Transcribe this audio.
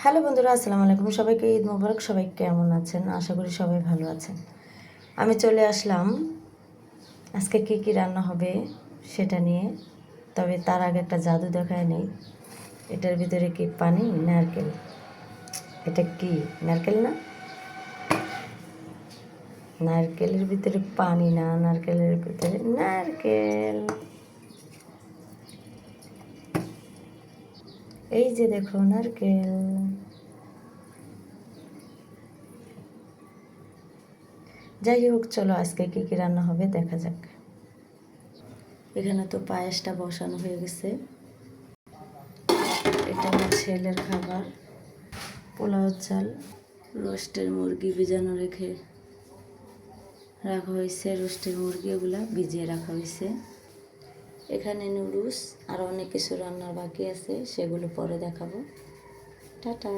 Hello বন্ধুরা, আসসালামু আলাইকুম। সবাইকে ঈদ মোবারক। সবাই কেমন আছেন? আশা করি সবাই ভালো আছেন। আমি চলে আসলাম আজকে কী কী রান্না হবে সেটা নিয়ে। তবে তার আগে একটা জাদু দেখায় নেই। এটার ভিতরে কি পানি? নারকেল। এটা কি নারকেল না? নারকেলের ভিতরে পানি না, নারকেলের ভিতরে নারকেল। এই যে দেখো নারকেল। যাই হোক, চলো আজকে কী কী রান্না হবে দেখা যাক। এখানে তো পায়েসটা বসানো হয়ে গেছে। এটা আমার ছেলের খাবার, পোলাও চাল, রোস্টের মুরগি ভিজানো রাখা হয়েছে। রোস্টের মুরগি ওগুলা ভিজিয়ে রাখা হয়েছে। এখানে নুডলস আর অনেক কিছু রান্নার বাকি আছে, সেগুলো পরে দেখাবো। টাটা।